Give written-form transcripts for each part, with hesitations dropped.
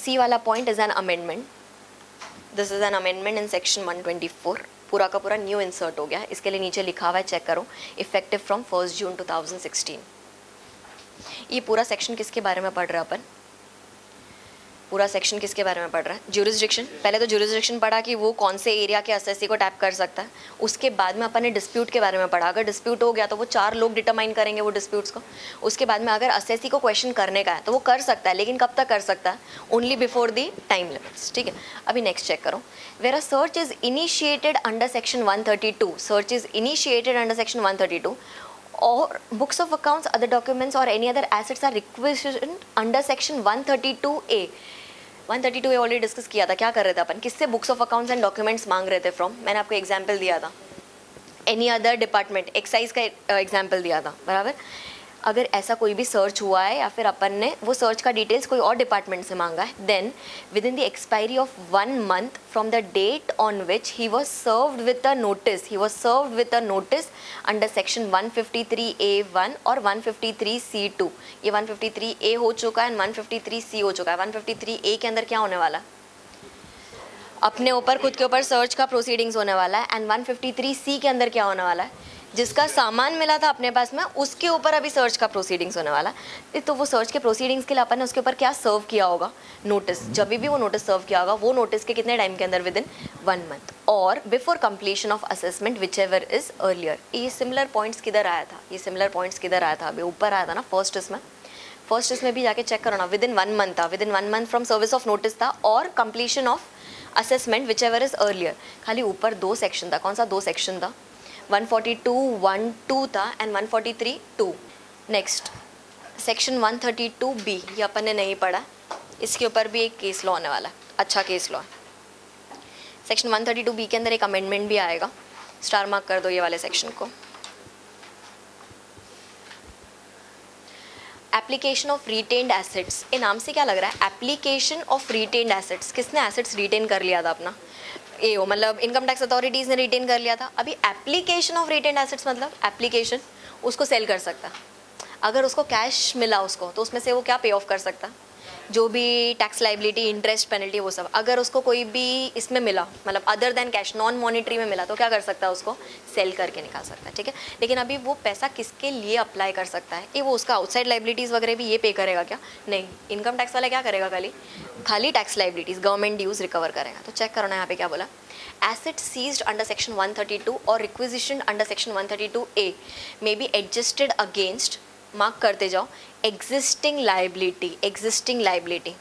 सी वाला point is an amendment, this is an amendment in section 124, पूरा का पूरा न्यू इंसर्ट हो गया है। इसके लिए नीचे लिखा हुआ है, चेक करो, इफेक्टिव फ्रॉम 1 जून 2016। ये पूरा सेक्शन किसके बारे में पढ़ रहे हैं अपन? पूरा सेक्शन किसके बारे में पढ़ रहा है? ज्यूरिसडिक्शन। पहले तो ज्यूरिसडिक्शन पढ़ा कि वो कौन से एरिया के असेसी को टैप कर सकता है। उसके बाद में अपन ने डिस्प्यूट के बारे में पढ़ा। अगर डिस्प्यूट हो गया तो वो 4 लोग डिटरमाइन करेंगे वो डिस्प्यूट्स को। उसके बाद में अगर असेसी को क्वेश्चन करने का है तो वो कर सकता है, लेकिन कब तक कर सकता है? Only before the time limits. ठीक है, अभी नेक्स्ट चेक करो। Where a search is initiated under section 132, search is initiated under section 132, or books of accounts, other documents or any other assets are requisitioned under section 132A। 132A already discuss किया था। क्या कर रहे थे अपन? किससे books of accounts and documents मांग रहे थे? फ्रॉम, मैंने आपको एग्जांपल दिया था, एनी अदर डिपार्टमेंट, एक्साइज का एग्जांपल दिया था, बराबर। अगर ऐसा कोई भी सर्च हुआ है या फिर अपन ने वो सर्च का डिटेल्स कोई और डिपार्टमेंट से मांगा है, then within the expiry of 1 month from the date on which he was served with a notice, under section 153A1 और 153C2। ये 153A हो चुका है एंड 153C हो चुका है। 153A के अंदर क्या होने वाला? अपने ऊपर, खुद के ऊपर सर्च का प्रोसीडिंग्स होने वाला है। एंड 153C के अंदर क्या होने वाला है? जिसका सामान मिला था अपने पास में, उसके ऊपर अभी सर्च का प्रोसीडिंग्स होने वाला है। तो वो सर्च के प्रोसीडिंग्स के लिए अपन ने उसके ऊपर क्या सर्व किया होगा? नोटिस। जब भी वो नोटिस सर्व किया होगा, वो नोटिस के कितने टाइम के अंदर? विद इन 1 मंथ, और before completion of assessment which ever is earlier. ये सिमिलर पॉइंट्स किधर आया था? ये सिमिलर पॉइंट्स किधर आया था? अभी ऊपर आया था ना, फर्स्ट इसमें भी जाके चेक करो ना। विद इन 1 मंथ था, with in 1 month from service of notice था, और completion of assessment which ever is earlier. खाली ऊपर 2 सेक्शन था। कौन सा 2 सेक्शन था? 142(1)(2) था एंड 143(2). नेक्स्ट सेक्शन 132B, ये अपन ने नहीं पढ़ा, इसके ऊपर भी एक केस लॉ होने वाला है, अच्छा केस लॉ है। सेक्शन 132B के अंदर एक अमेंडमेंट भी आएगा, स्टार मार्क कर दो ये वाले सेक्शन को। एप्लीकेशन ऑफ रिटेन्ड एसेट्स, ये नाम से क्या लग रहा है? Application of retained assets. किसने एसेट्स रिटेन कर लिया था अपना? एओ, मतलब इनकम टैक्स अथॉरिटीज़ ने रिटेन कर लिया था। अभी एप्लीकेशन ऑफ रिटेन्ड एसेट्स मतलब एप्लीकेशन, उसको सेल कर सकता। अगर उसको कैश मिला उसको, तो उसमें से वो क्या पे ऑफ कर सकता? जो भी टैक्स लाइबिलिटी, इंटरेस्ट, पेनल्टी, वो सब। अगर उसको कोई भी इसमें मिला, मतलब other than cash, non monetary में मिला, तो क्या कर सकता है? उसको सेल करके निकाल सकता है। ठीक है, लेकिन अभी वो पैसा किसके लिए अप्लाई कर सकता है? ये वो उसका आउटसाइड लाइबिलिटीज़ वगैरह भी ये पे करेगा क्या? नहीं, इनकम टैक्स वाला क्या करेगा? खाली tax liabilities, government dues recover करेगा। तो चेक करो ना यहाँ पे क्या बोला। Assets seized under section 132 or requisitioned under section 132A may be adjusted against, mark करते जाओ, एग्जिस्टिंग लाइबिलिटी।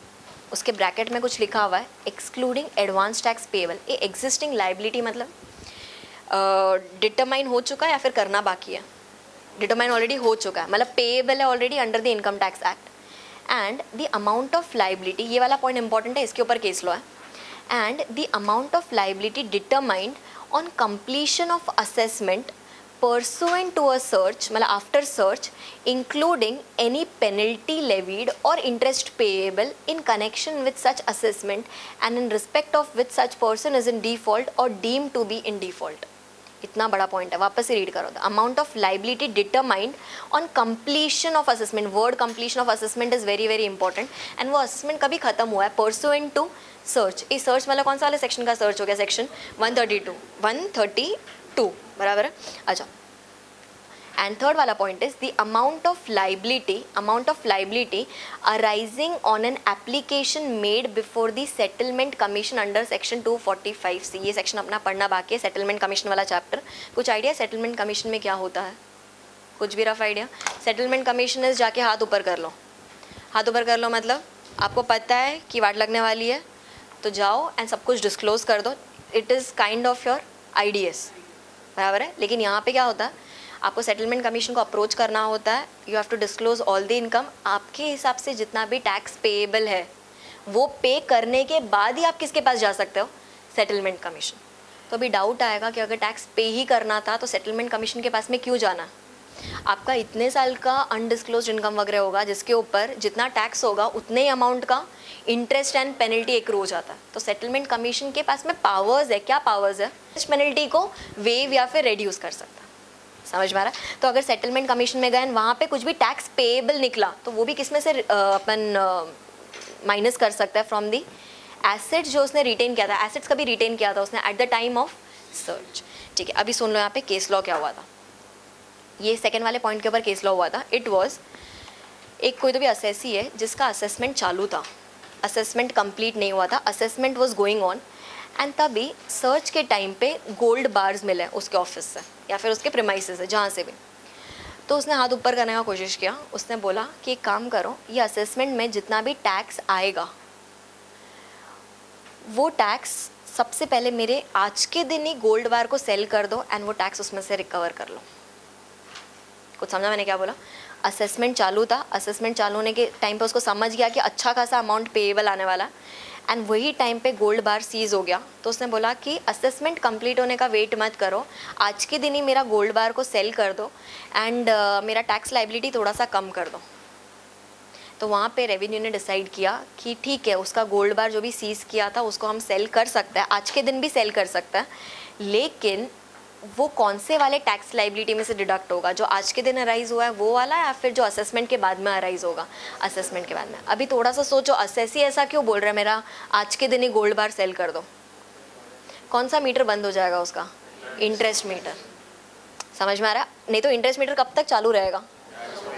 उसके ब्रैकेट में कुछ लिखा हुआ है, एक्सक्लूडिंग एडवांस टैक्स पेएबल। ये एग्जिस्टिंग लाइबिलिटी मतलब डिटरमाइन हो चुका है या फिर करना बाकी है? डिटरमाइन ऑलरेडी हो चुका है, मतलब पेएबल है already under the income tax act. And the amount of liability, ये वाला पॉइंट इंपॉर्टेंट है, इसके ऊपर केस लॉ है। And the amount of liability determined on completion of assessment pursuant to a search, मतलब after search, including any penalty levied or interest payable in connection with such assessment and in respect of which such person is in default or deemed to be in default। इतना बड़ा point है, वापस से read करो। The amount of liability determined on completion of assessment, word completion of assessment is very very important. And वो assessment कभी खत्म हुआ है? Pursuant to search. ये सर्च मतलब कौन सा वाले सेक्शन का सर्च हो गया? सेक्शन 132, बराबर है। अच्छा, एंड थर्ड वाला point is the amount of liability arising on an application made before the settlement commission under section 245C। ये सेक्शन अपना पढ़ना बाकी है, सेटलमेंट कमीशन वाला चैप्टर। कुछ आइडिया सेटलमेंट कमीशन में क्या होता है? कुछ भी rough idea? Settlement commission is, जाके हाथ ऊपर कर लो। हाथ ऊपर कर लो मतलब आपको पता है कि वाट लगने वाली है, तो जाओ एंड सब कुछ डिस्क्लोज कर दो। It is kind of your IDS, बराबर है। लेकिन यहाँ पे क्या होता है? आपको सेटलमेंट कमीशन को अप्रोच करना होता है, you have to disclose all the income. आपके हिसाब से जितना भी टैक्स पेएबल है वो पे करने के बाद ही आप किसके पास जा सकते हो? Settlement commission. तो अभी डाउट आएगा कि अगर टैक्स पे ही करना था तो सेटलमेंट कमीशन के पास में क्यों जाना? आपका इतने साल का अनडिस्क्लोज इनकम वगैरह होगा जिसके ऊपर जितना टैक्स होगा उतने ही अमाउंट का इंटरेस्ट एंड पेनल्टी एक्रू हो जाता है। तो सेटलमेंट कमीशन के पास में पावर्स है, क्या पावर्स है? पेनल्टी को वेव या फिर रिड्यूस कर सकता है। समझ में आ रहा है? तो अगर सेटलमेंट कमीशन में गए वहाँ पे कुछ भी टैक्स पेएबल निकला तो वो भी किसमें से अपन माइनस कर सकता है फ्रॉम दी एसेट्स जो उसने रिटेन किया था. एसेट्स कभी रिटेन किया था उसने at the time of search. ठीक है, अभी सुन लो यहाँ पे केस लॉ क्या हुआ था. ये सेकेंड वाले पॉइंट के ऊपर केस लॉ हुआ था. इट वॉज एक कोई तो भी असेसी है जिसका असेसमेंट चालू था, असेसमेंट कंप्लीट नहीं हुआ था, assessment was going on and तभी सर्च के टाइम पे गोल्ड बार्स मिले उसके ऑफिस से या फिर उसके प्रीमाइसेस से, जहाँ से भी. तो उसने हाथ ऊपर करने का कोशिश किया. उसने बोला कि एक काम करो, ये असेसमेंट में जितना भी टैक्स आएगा वो टैक्स सबसे पहले मेरे आज के दिन ही गोल्ड बार को सेल कर दो एंड वो टैक्स उसमें से रिकवर कर लो. कुछ समझा मैंने क्या बोला? असेसमेंट चालू था, असेसमेंट चालू होने के टाइम पे उसको समझ गया कि अच्छा खासा अमाउंट पेएबल आने वाला एंड वही टाइम पे गोल्ड बार सीज हो गया. तो उसने बोला कि असेसमेंट कंप्लीट होने का वेट मत करो, आज के दिन ही मेरा गोल्ड बार को सेल कर दो एंड मेरा टैक्स लाइबिलिटी थोड़ा सा कम कर दो. तो वहाँ पे रेवेन्यू ने डिसाइड किया कि ठीक है, उसका गोल्ड बार जो भी सीज किया था उसको हम सेल कर सकते हैं, आज के दिन भी सेल कर सकते हैं, लेकिन वो कौन से वाले टैक्स लाइबिलिटी में से डिडक्ट होगा, जो आज के दिन अराइज हुआ है वो वाला या फिर जो असेसमेंट के बाद में अराइज होगा, असेसमेंट के बाद में. अभी थोड़ा सा सोचो, असेसी ऐसा क्यों बोल रहा है मेरा आज के दिन ही गोल्ड बार सेल कर दो? कौन सा मीटर बंद हो जाएगा उसका? Interest meter. समझ में आ रहा है? नहीं तो इंटरेस्ट मीटर कब तक चालू रहेगा?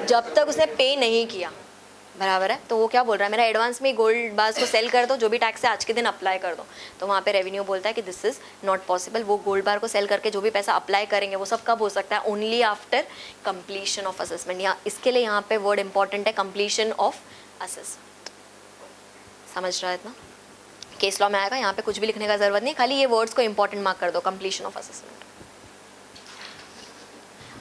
जब तक उसने पे नहीं किया. बराबर है. तो वो क्या बोल रहा है, मेरा एडवांस में गोल्ड बार्स को सेल कर दो, जो भी टैक्स है आज के दिन अप्लाई कर दो. तो वहाँ पे रेवेन्यू बोलता है कि दिस इज नॉट पॉसिबल. वो गोल्ड बार को सेल करके जो भी पैसा अप्लाई करेंगे वो सब कब हो सकता है? Only after completion of assessment. यहाँ इसके लिए यहाँ पे वर्ड इंपॉर्टेंट है, कंप्लीशन ऑफ असेसमेंट. समझ रहा है इतना? केस लॉ में आएगा, यहाँ पे कुछ भी लिखने का जरूरत नहीं, खाली ये वर्ड्स को इंपॉर्टेंट मार्क कर दो, कंप्लीशन ऑफ असेसमेंट.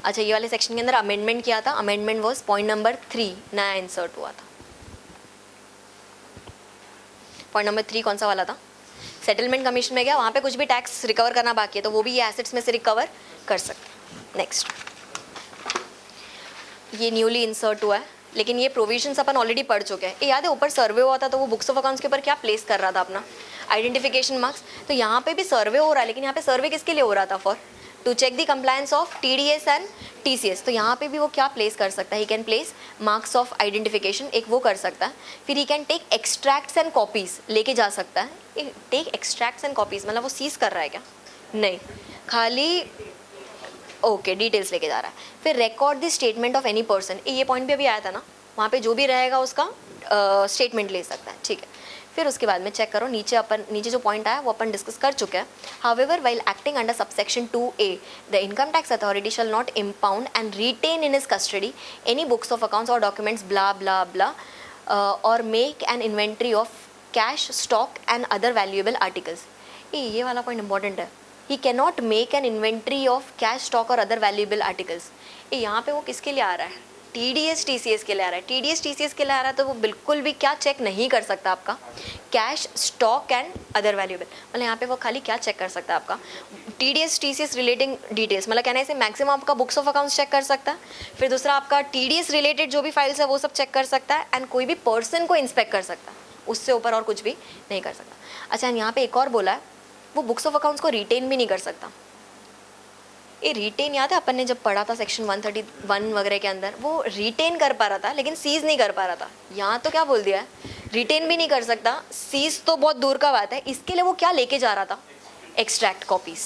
अच्छा, ये वाले सेक्शन के अंदर अमेंडमेंट किया था. अमेंडमेंट वाज पॉइंट नंबर 3, नया इंसर्ट हुआ था. पॉइंट नंबर 3 कौन सा वाला था? सेटलमेंट कमीशन में गया, वहाँ पे कुछ भी टैक्स रिकवर करना बाकी है तो वो भी ये एसेट्स में से रिकवर कर सकते हैं. नेक्स्ट, ये न्यूली इंसर्ट हुआ है, लेकिन ये प्रोविजंस अपन ऑलरेडी पढ़ चुके हैं. ये याद है ऊपर सर्वे हुआ था तो वो बुक्स ऑफ अकाउंट्स के ऊपर क्या प्लेस कर रहा था? अपना आइडेंटिफिकेशन मार्क्स. तो यहाँ पे भी सर्वे हो रहा है, लेकिन यहाँ पे सर्वे किसके लिए हो रहा था? For to check the compliance of TDS and TCS. तो यहाँ पे भी वो क्या प्लेस कर सकता है? He can place marks of identification, एक वो कर सकता है. फिर he can take extracts and copies, लेके जा सकता है. टेक एक्सट्रैक्ट्स एंड कॉपीज मतलब वो सीज कर रहा है क्या? नहीं, खाली ओके डिटेल्स लेके जा रहा है. फिर record the statement of any person. ये पॉइंट भी अभी आया था ना, वहाँ पे जो भी रहेगा उसका स्टेटमेंट ले सकता है. ठीक है, फिर उसके बाद में चेक करो नीचे जो पॉइंट आया वो अपन डिस्कस कर चुके हैं. However while acting under subsection 2A the income tax authority shall not impound and retain in his custody any books of accounts और डॉक्यूमेंट्स ब्ला ब्ला ब्ला और make an inventory of cash stock and other valuable articles. ये वाला point important है. He can not make an inventory of cash stock और other valuable articles. यहाँ पे वो किसके लिए आ रहा है? TDS TCS के लिए आ रहा है. TDS TCS के लिए आ रहा है तो वो बिल्कुल भी क्या चेक नहीं कर सकता आपका? Cash stock and other valuable. मतलब यहाँ पे वो खाली क्या चेक कर सकता है? आपका TDS TCS रिलेटिंग डिटेल्स. मतलब कहने से मैक्सिमम आपका बुक्स ऑफ अकाउंट्स चेक कर सकता है. फिर दूसरा आपका TDS रिलेटेड जो भी फाइल्स है वो सब चेक कर सकता है एंड कोई भी पर्सन को इंस्पेक्ट कर सकता है. उससे ऊपर और कुछ भी नहीं कर सकता. अच्छा, यहाँ पे एक और बोला है, वो बुक्स ऑफ अकाउंट्स को रिटेन भी नहीं कर सकता. ये रिटेन याद है अपन ने जब पढ़ा था सेक्शन 131 वगैरह के अंदर, वो रिटेन कर पा रहा था लेकिन सीज नहीं कर पा रहा था. यहाँ तो क्या बोल दिया है? रिटेन भी नहीं कर सकता, सीज तो बहुत दूर का बात है. इसके लिए वो क्या लेके जा रहा था? Extract copies.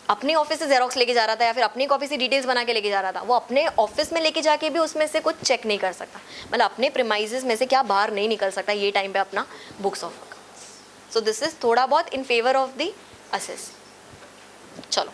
अपने ऑफिस से जेरोक्स लेके जा रहा था या फिर अपनी कॉपी से डिटेल्स बना के लेके जा रहा था. वो अपने ऑफिस में लेके जाके भी उसमें से कुछ चेक नहीं कर सकता. मतलब अपने प्रीमाइजेस में से क्या बाहर नहीं निकल सकता ये टाइम पे अपना books of accounts. So this is थोड़ा बहुत in favour of the assess. चलो